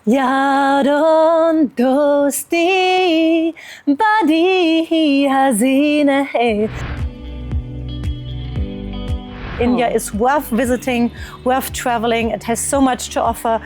Yaron dosti badi hazina hai. India is worth visiting, worth traveling. It has so much to offer.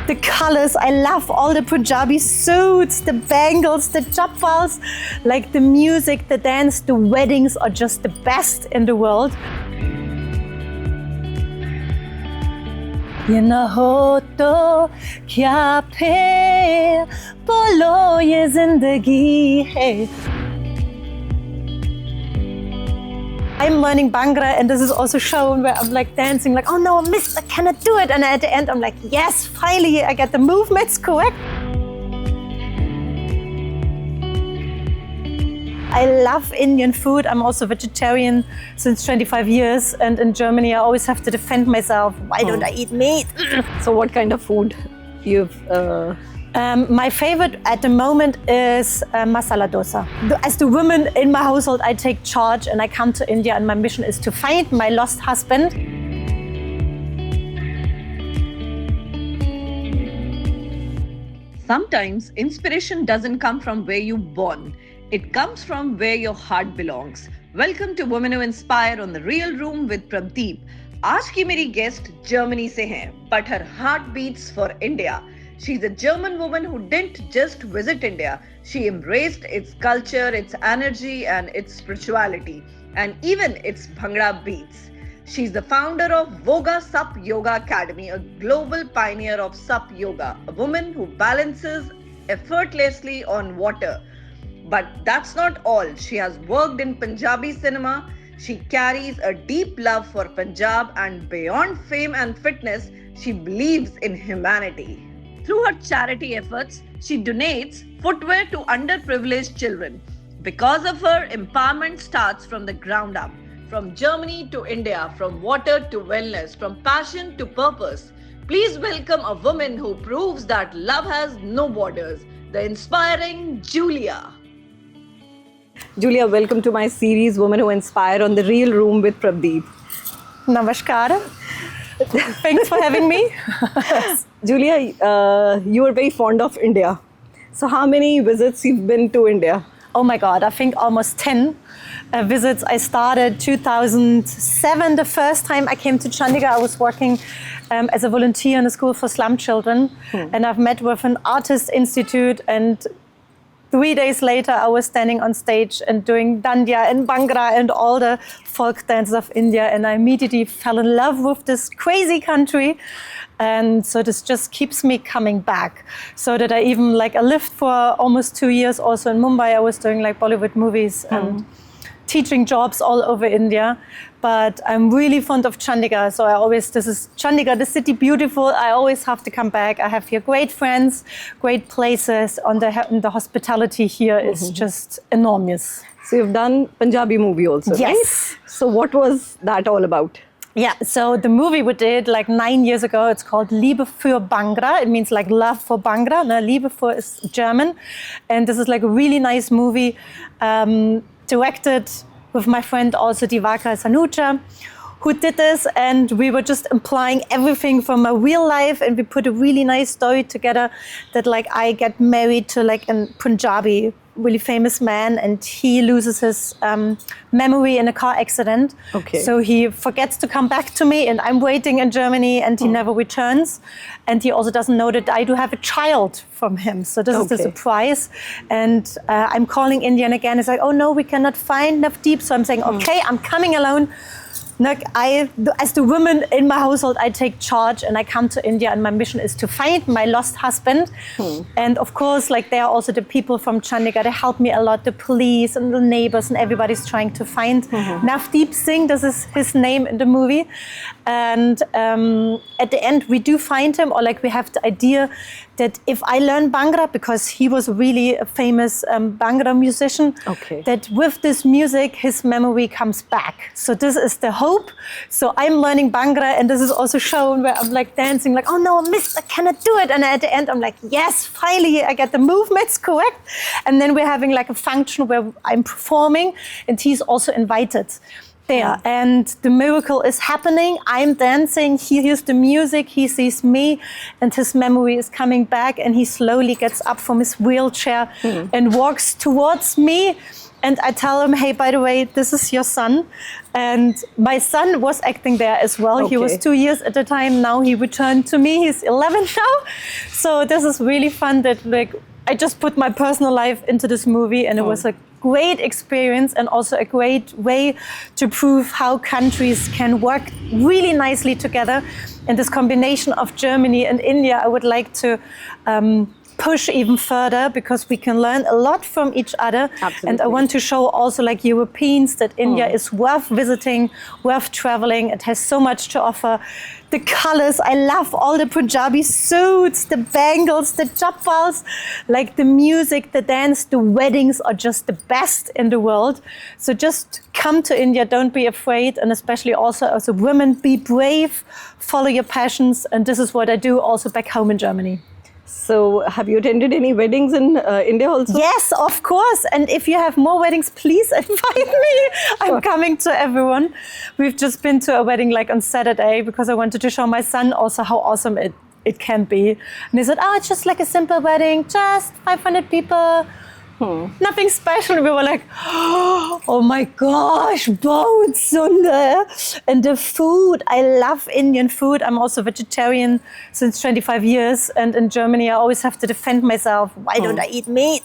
The colors, I love all the Punjabi suits, the bangles, the chappals, like the music, the dance, the weddings are just the best in the world. ये ना हो तो क्या फिर बोलो ये जिंदगी है. I'm learning Bhangra, and this is also shown where I'm like dancing, like, oh no, I missed, I cannot do it. And at the end, I'm like, yes, finally, I get the movements correct. I love Indian food. I'm also vegetarian since 25 years. And in Germany, I always have to defend myself. Why don't I eat meat? So what kind of food you've... My favorite at the moment is masala dosa. As the woman in my household, I take charge and I come to India, and my mission is to find my lost husband. Sometimes inspiration doesn't come from where you're born. It comes from where your heart belongs. Welcome to Women Who Inspire on The Real Room with Prabdeep. आज की मेरी guest Germany से हैं, but her heart beats for India. She's a German woman who didn't just visit India. She embraced its culture, its energy, and its spirituality, and even its Bhangra beats. She's the founder of SUP Yoga Academy, a global pioneer of SUP Yoga, a woman who balances effortlessly on water. But that's not all. She has worked in Punjabi cinema. She carries a deep love for Punjab, and beyond fame and fitness, she believes in humanity. Through her charity efforts, she donates footwear to underprivileged children. Because of her, empowerment starts from the ground up. From Germany to India, from water to wellness, from passion to purpose. Please welcome a woman who proves that love has no borders, the inspiring Julia. Julia, welcome to my series, Women Who Inspire on The Real Room with Prabdeep. Namaskar. Thanks for having me. Julia, you are very fond of India. So how many visits you've been to India? Oh my God, I think almost 10 visits. I started 2007, the first time I came to Chandigarh. I was working as a volunteer in a school for slum children. And I've met with an artist institute, and 3 days later, I was standing on stage and doing Dandiya and Bhangra and all the folk dances of India. And I immediately fell in love with this crazy country. And so this just keeps me coming back. So that I even I lived for almost 2 years also in Mumbai. I was doing Bollywood movies and teaching jobs all over India. But I'm really fond of Chandigarh. So this is Chandigarh, the city, beautiful. I always have to come back. I have here great friends, great places. The hospitality here is just enormous. So you've done Punjabi movie also, yes. Right? So what was that all about? Yeah, so the movie we did 9 years ago, it's called Liebe für Bhangra. It means love for Bhangra. No, Liebe für is German. And this is a really nice movie directed with my friend also Divakar Sanuja, who did this. And we were just implying everything from my real life. And we put a really nice story together that I get married to a Punjabi really famous man, and he loses his memory in a car accident. Okay. So he forgets to come back to me, and I'm waiting in Germany, and he never returns. And he also doesn't know that I do have a child from him. So this is the surprise. And I'm calling India, and again, it's oh no, we cannot find Navdeep. So I'm saying, okay, I'm coming alone. As the woman in my household, I take charge and I come to India, and my mission is to find my lost husband. And of course, there are also the people from Chandigarh. They help me a lot, the police and the neighbors, and everybody's trying to find Navdeep Singh. This is his name in the movie. And at the end, we do find him, or we have the idea that if I learn Bhangra, because he was really a famous Bhangra musician, that with this music, his memory comes back. So this is the hope. So I'm learning Bhangra, and this is also shown where I'm dancing, oh no, I missed, I cannot do it. And at the end, I'm yes, finally, I get the movements correct. And then we're having a function where I'm performing, and he's also invited. there. And the miracle is happening. I'm dancing. He hears the music. He sees me, and his memory is coming back. And he slowly gets up from his wheelchair and walks towards me. And I tell him, hey, by the way, this is your son. And my son was acting there as well. Okay. He was 2 years at the time. Now he returned to me. He's 11 now. So this is really fun that I just put my personal life into this movie, and it was a great experience and also a great way to prove how countries can work really nicely together. And this combination of Germany and India, I would like to push even further, because we can learn a lot from each other. Absolutely. And I want to show also Europeans that India is worth visiting, worth traveling. It has so much to offer. The colors, I love all the Punjabi suits, the bangles, the chappals, the music, the dance, the weddings are just the best in the world. So just come to India, don't be afraid. And especially also as a woman, be brave, follow your passions. And this is what I do also back home in Germany. So have you attended any weddings in India also? Yes, of course. And if you have more weddings, please invite me. Sure. I'm coming to everyone. We've just been to a wedding on Saturday because I wanted to show my son also how awesome it can be. And he said, oh, it's just a simple wedding, just 500 people. Nothing special. We were like, oh my gosh, bahut sundar. And the food, I love Indian food. I'm also vegetarian since 25 years. And in Germany, I always have to defend myself. Why don't I eat meat?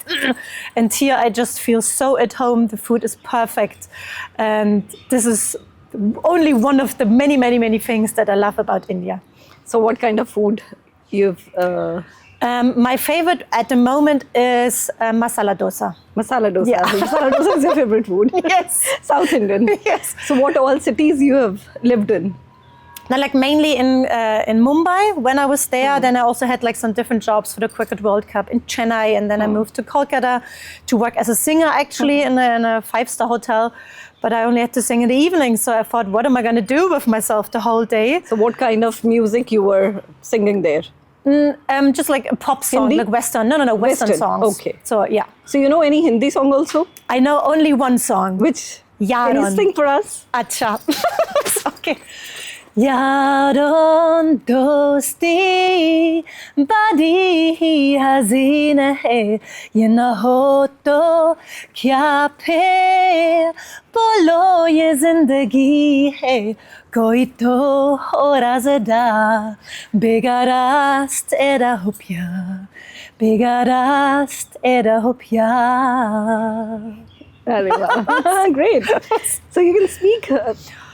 And here I just feel so at home. The food is perfect. And this is only one of the many, many, many things that I love about India. So what kind of food you've... My favorite at the moment is masala dosa. Masala dosa. Yeah. Masala dosa is your favorite food. Yes. South Indian. Yes. So what all cities you have lived in? Now, mainly in Mumbai. When I was there, then I also had some different jobs for the Cricket World Cup in Chennai, and then I moved to Kolkata to work as a singer actually in a 5-star hotel. But I only had to sing in the evening, so I thought, what am I going to do with myself the whole day? So what kind of music you were singing there? Just a pop song, Hindi? Western. No, Western songs. Okay. So, yeah. So you know any Hindi song also? I know only one song. Which? Yaron. Can you sing for us? Acha. Okay. Yaron dosti badi hi hazin hai, ye na ho to kya phir bolo ye zindagi hai, koi to ho razda begarast era ho pyar, begarast era ho pyar. Great. So you can speak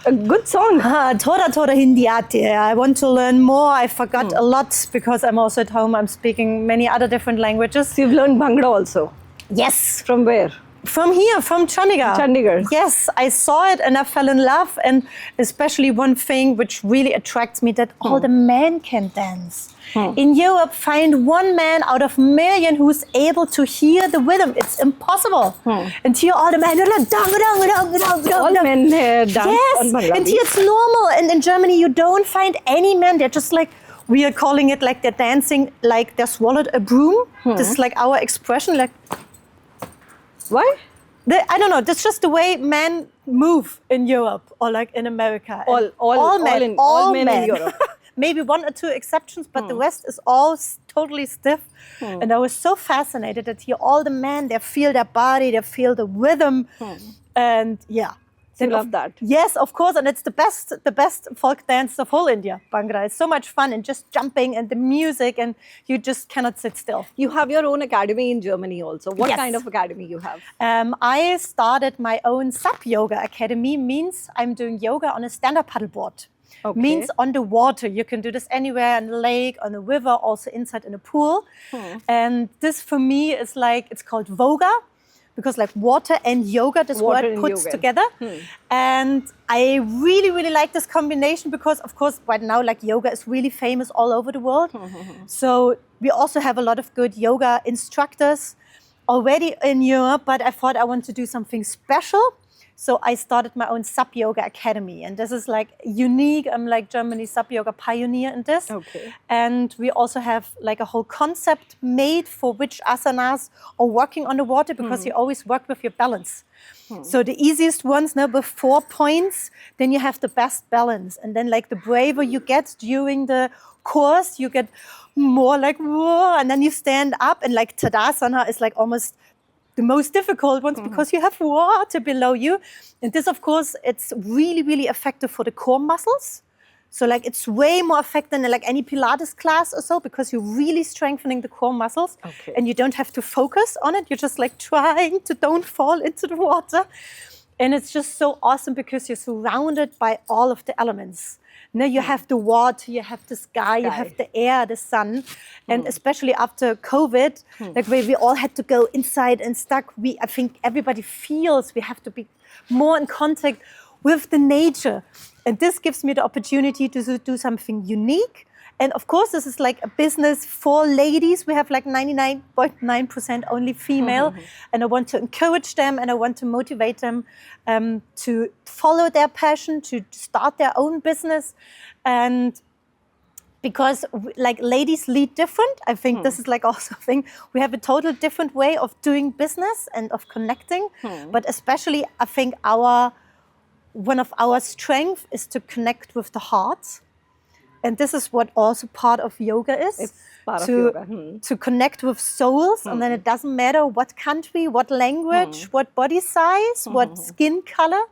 a good song. Thoda Hindi aati hai. I want to learn more. I forgot a lot because I'm also at home. I'm speaking many other different languages. So you've learned Bhangra also? Yes. From where? From here, from Chandigarh. Chandigarh. Yes, I saw it and I fell in love. And especially one thing which really attracts me, that all the men can dance. In Europe, find one man out of a million who's able to hear the rhythm. It's impossible. And here all the men are like, dang, dang, dang, dang, dang. All men dance on Bhangra. And here it's normal. And in Germany, you don't find any men. They're just we are calling it they're dancing like they swallowed a broom. This is our expression. Why? I don't know. That's just the way men move in Europe or in America. All men in Europe. Maybe 1 or 2 exceptions, but the rest is all totally stiff. And I was so fascinated that here all the men, they feel their body, they feel the rhythm. And yeah. You love that. Yes, of course. And it's the best folk dance of whole India, Bhangra. It's so much fun and just jumping and the music, and you just cannot sit still. You have your own academy in Germany also. What Yes. kind of academy you have? I started my own SUP Yoga academy. Means I'm doing yoga on a stand-up paddleboard. Okay. Means on the water. You can do this anywhere, in a lake, on a river, also inside in a pool. And this for me is it's called Voga, because water and yoga, this Water word and puts yoga. together. And I really, really like this combination because, of course, right now, yoga is really famous all over the world. So we also have a lot of good yoga instructors already in Europe, but I thought I want to do something special. So I started my own SUP Yoga Academy. And this is like unique. I'm like Germany's SUP Yoga pioneer in this. Okay. And we also have like a whole concept made for which asanas are working on the water, because you always work with your balance. So the easiest ones now with 4 points, then you have the best balance. And then like the braver you get during the course, you get more like, whoa, and then you stand up, and like Tadasana is like almost the most difficult ones because you have water below you. And this, of course, it's really, really effective for the core muscles. So like it's way more effective than like any Pilates class or so, because you're really strengthening the core muscles. Okay. And you don't have to focus on it. You're just like trying to don't fall into the water. And it's just so awesome because you're surrounded by all of the elements. Now you have the water, you have the sky, you have the air, the sun. And especially after COVID, like where we all had to go inside and stuck, I think everybody feels we have to be more in contact with the nature. And this gives me the opportunity to do something unique. And of course, this is like a business for ladies. We have like 99.9% only female. And I want to encourage them, and I want to motivate them to follow their passion, to start their own business. And because like ladies lead different, I think this is like also a thing. We have a total different way of doing business and of connecting. But especially, I think one of our strengths is to connect with the heart. And this is what also part of yoga is. It's part of yoga. To connect with souls. And then it doesn't matter what country, what language, what body size, what skin color.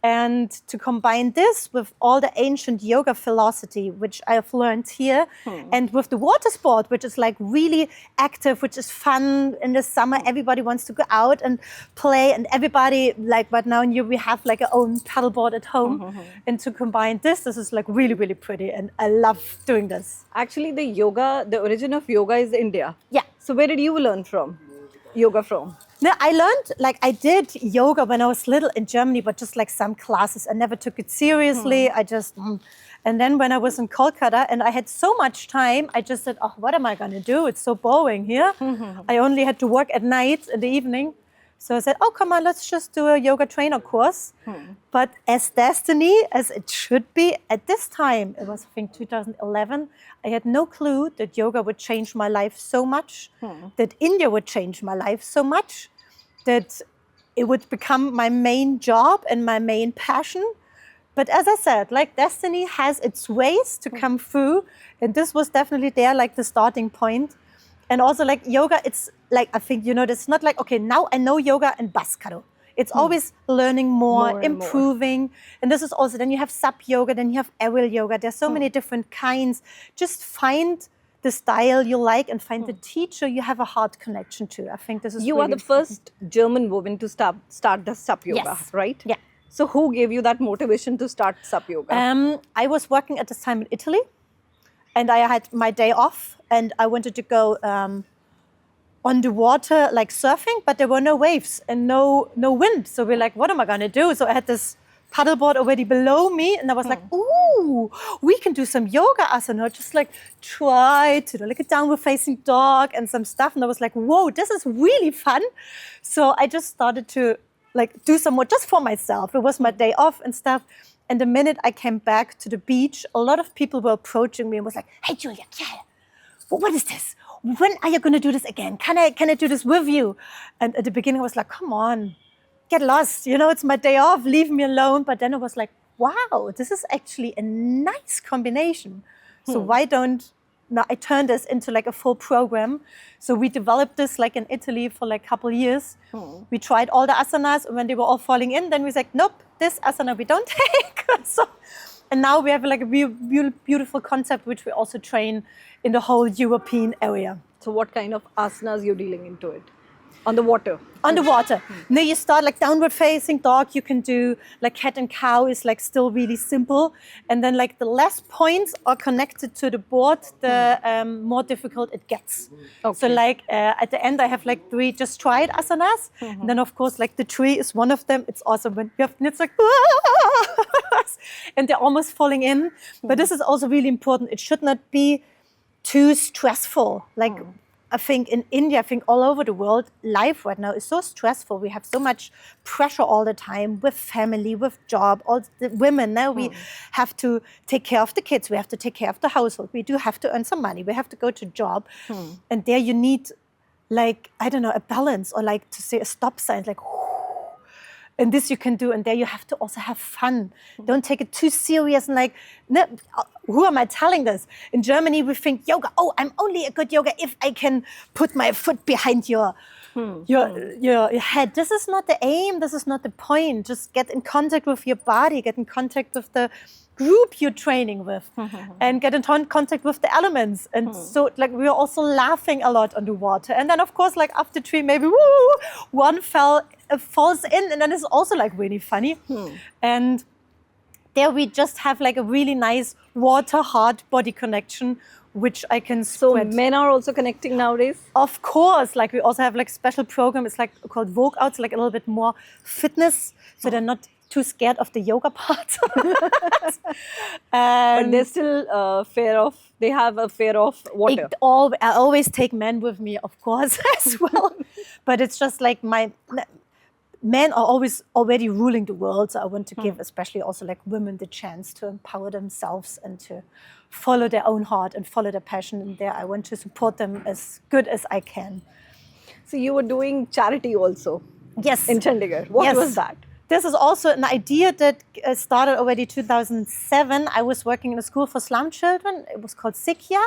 And to combine this with all the ancient yoga philosophy, which I have learned here, and with the water sport, which is like really active, which is fun in the summer. Everybody wants to go out and play, and everybody, like right now in Europe, we have like our own paddleboard at home. And to combine this is like really, really pretty. And I love doing this. Actually, the origin of yoga is India. Yeah. So where did you learn yoga from? No, I learned, like I did yoga when I was little in Germany, but just like some classes. I never took it seriously. I just, and then when I was in Kolkata and I had so much time, I just said, oh, what am I going to do? It's so boring here. I only had to work at night in the evening. So I said, oh, come on, let's just do a yoga trainer course. But as destiny, as it should be, at this time, it was, I think, 2011, I had no clue that yoga would change my life so much, that India would change my life so much, that it would become my main job and my main passion. But as I said, like destiny has its ways to come through. And this was definitely there, like the starting point. And also like yoga, it's like, I think, it's not like, okay, now I know yoga and baskaro. It's always learning more, improving. And this is also, then you have SUP yoga, then you have aerial yoga. There's so many different kinds. Just find the style you like and find the teacher you have a heart connection to. I think this is You really are the first German woman to start the SUP yoga, right? Yeah. So who gave you that motivation to start SUP yoga? I was working at this time in Italy. And I had my day off, and I wanted to go on the water, like surfing, but there were no waves and no wind. So we're like, what am I going to do? So I had this paddleboard already below me, and I was like, ooh, we can do some yoga asana. Just like try to do like a downward facing dog and some stuff. And I was like, whoa, this is really fun. So I just started to like do some more just for myself. It was my day off and stuff. And the minute I came back to the beach, a lot of people were approaching me and was like, hey, Julia, what is this? When are you going to do this again? Can I do this with you? And at the beginning, I was like, come on, get lost. It's my day off. Leave me alone. But then I was like, wow, this is actually a nice combination. So why don't I turn this into like a full program? So we developed this like in Italy for like a couple of years. We tried all the asanas, and when they were all falling in, then we said, nope, this asana we don't take. And now we have like a beautiful concept, which we also train in the whole European area. So what kind of asanas you're dealing into it? On the water? On the water. Now you start like downward facing dog. You can do like cat and cow is like still really simple. And then like the less points are connected to the board, the more difficult it gets. Okay. So like at the end I have like 3 just tried asanas. And then of course like the tree is one of them. It's awesome when you have, and it's like, and they're almost falling in. But this is also really important. It should not be too stressful. Like I think in India, I think all over the world, life right now is so stressful. We have so much pressure all the time with family, with job, all the women. Now we have to take care of the kids. We have to take care of the household. We do have to earn some money. We have to go to job. And there you need like, I don't know, a balance or like to say a stop sign, like, and this you can do, and there you have to also have fun. Don't take it too serious and like, no, who am I telling this? In Germany, we think yoga, oh, I'm only a good yoga if I can put my foot behind your head. This is not the aim, this is not the point. Just get in contact with your body, get in contact with the group you're training with, and get in contact with the elements. And so like we were also laughing a lot on the water. And then of course, like up the tree, maybe one falls in, and then it's also like really funny. And there we just have like a really nice water heart body connection, which I can spread. So men are also connecting nowadays? Of course, like we also have like special program. It's like called workouts, like a little bit more fitness, so they're not too scared of the yoga part. But they're still they have a fear of water. I always take men with me, of course, as well. But it's just like men are always already ruling the world. So I want to give especially also like women the chance to empower themselves and to follow their own heart and follow their passion. And there I want to support them as good as I can. So you were doing charity also? Yes. In Chandigarh. What was that? This is also an idea that started already 2007. I was working in a school for slum children. It was called Sikya.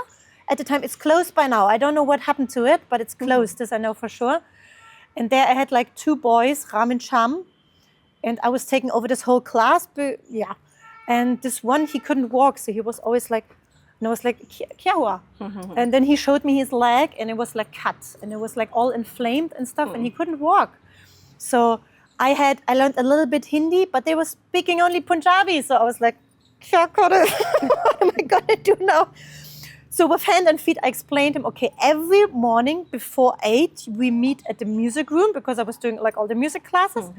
At the time, it's closed by now. I don't know what happened to it, but it's closed, this I know for sure. And there I had like 2 boys, Ram and Sham. And I was taking over this whole class. And this one, he couldn't walk. So he was always like, and I was like, Kya hua? And then he showed me his leg and it was like cut. And it was like all inflamed and stuff. And he couldn't walk. So I learned a little bit Hindi, but they were speaking only Punjabi. So I was like, what am I going to do now? So with hand and feet, I explained him, okay, every morning before 8, we meet at the music room because I was doing like all the music classes.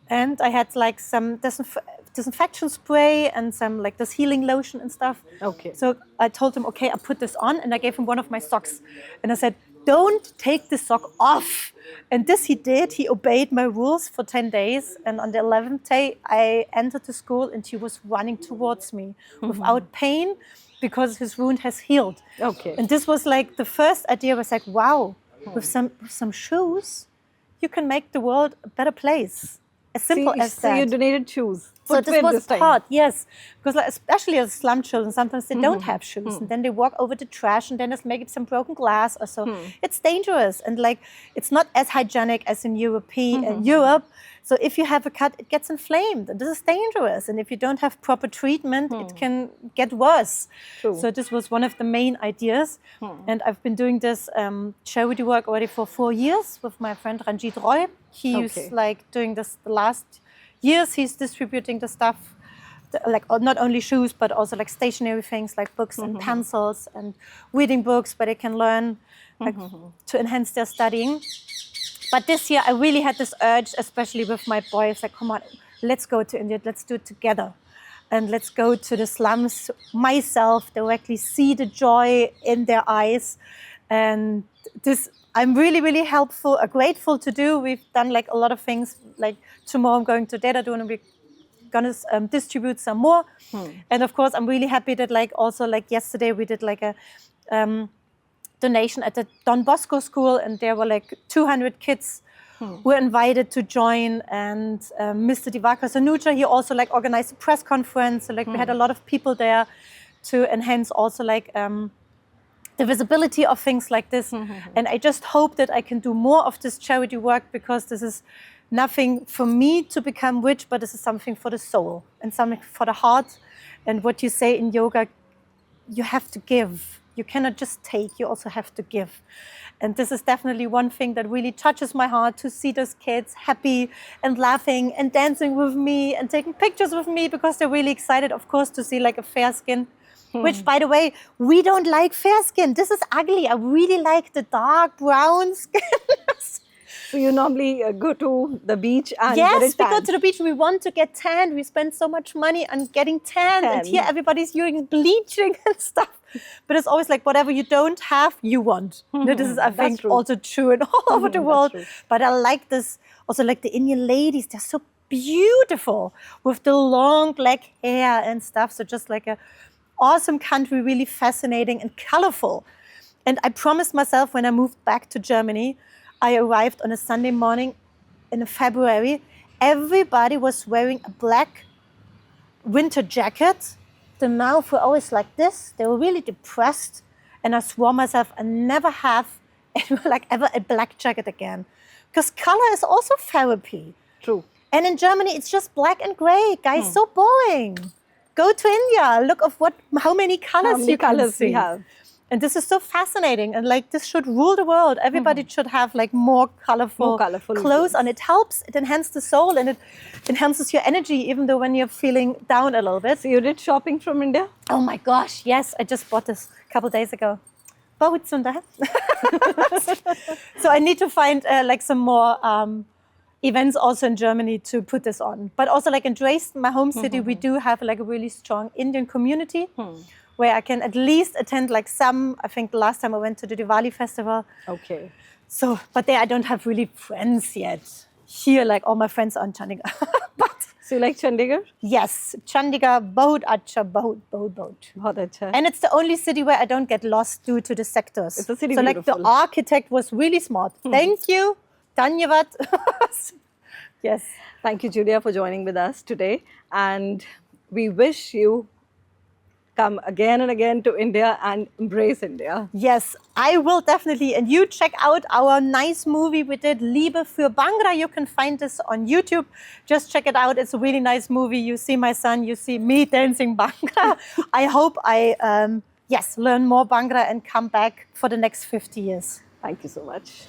And I had like some disinfection spray and some like this healing lotion and stuff. Okay. So I told him, okay, I put this on, and I gave him one of my socks. And I said, don't take the sock off. And this he did. He obeyed my rules for 10 days. And on the 11th day, I entered the school and he was running towards me without pain because his wound has healed. Okay. And this was like the first idea was like, wow, with some shoes, you can make the world a better place. As simple as that. So you donated shoes. So this was part, yes. Because like, especially as slum children, sometimes they don't have shoes. And then they walk over the trash and then there's maybe some broken glass or so. It's dangerous. And like, it's not as hygienic as in Europe. So if you have a cut, it gets inflamed. And this is dangerous. And if you don't have proper treatment, it can get worse. True. So this was one of the main ideas. And I've been doing this charity work already for 4 years with my friend Ranjit Roy. He's like doing this the last years. He's distributing the stuff, like not only shoes, but also like stationary things like books and pencils and reading books where they can learn like, to enhance their studying. But this year I really had this urge, especially with my boys, like, come on, let's go to India, let's do it together. And let's go to the slums myself, directly see the joy in their eyes. And this, I'm really, really grateful to do. We've done like a lot of things. Like tomorrow I'm going to Dehradun and we're going to distribute some more. And of course, I'm really happy that like also like yesterday we did like a donation at the Don Bosco school, and there were like 200 kids who were invited to join. And Mr. Divakar Sanuja, he also like organized a press conference. So like we had a lot of people there to enhance also like the visibility of things like this. And I just hope that I can do more of this charity work, because this is nothing for me to become rich, but this is something for the soul and something for the heart. And what you say in yoga, you have to give. You cannot just take, you also have to give. And this is definitely one thing that really touches my heart, to see those kids happy and laughing and dancing with me and taking pictures with me, because they're really excited, of course, to see like a fair skin. Which, by the way, we don't like fair skin. This is ugly. I really like the dark brown skin. So you normally go to the beach and Yes, get we it go tanned. to the beach. We want to get tanned. We spend so much money on getting tanned. And here everybody's using bleaching and stuff. But it's always like whatever you don't have, you want. This is, I think, true. also true in all over the world. true. But I like this, also like the Indian ladies, they're so beautiful with the long black hair and stuff. So just like a awesome country, really fascinating and colorful. And I promised myself when I moved back to Germany, I arrived on a Sunday morning in February, everybody was wearing a black winter jacket. The mouth were always like this. They were really depressed. And I swore myself I never have like ever a black jacket again. Because color is also therapy. True. And in Germany, it's just black and gray. Guys, so boring. Go to India. Look of how many colors you can see. we have. And this is so fascinating. And like this should rule the world. Everybody should have like more colorful clothes on. It helps. It enhances the soul and it enhances your energy, even though when you're feeling down a little bit. So you did shopping from India? Oh my gosh, yes. I just bought this a couple days ago. बहुत सुंदर. So I need to find like some more events also in Germany to put this on. But also like in Dresden, my home city, we do have like a really strong Indian community where I can at least attend like some, I think the last time I went to the Diwali festival. Okay. So, but there I don't have really friends yet. Here, like all my friends are in Chandigarh. But So you like Chandigarh? yes, Chandigarh, bahut acha, bahut. Bahut acha hai. And it's the only city where I don't get lost due to the sectors. It's a city so like the beautiful. architect was really smart. Thank you. Dhanyavad. Yes. Thank you, Julia, for joining with us today. And we wish you come again and again to India and embrace India. Yes, I will definitely. And you check out our nice movie we did, Liebe für Bhangra. You can find this on YouTube. Just check it out. It's a really nice movie. You see my son, you see me dancing Bhangra. I hope I, learn more Bhangra and come back for the next 50 years. Thank you so much.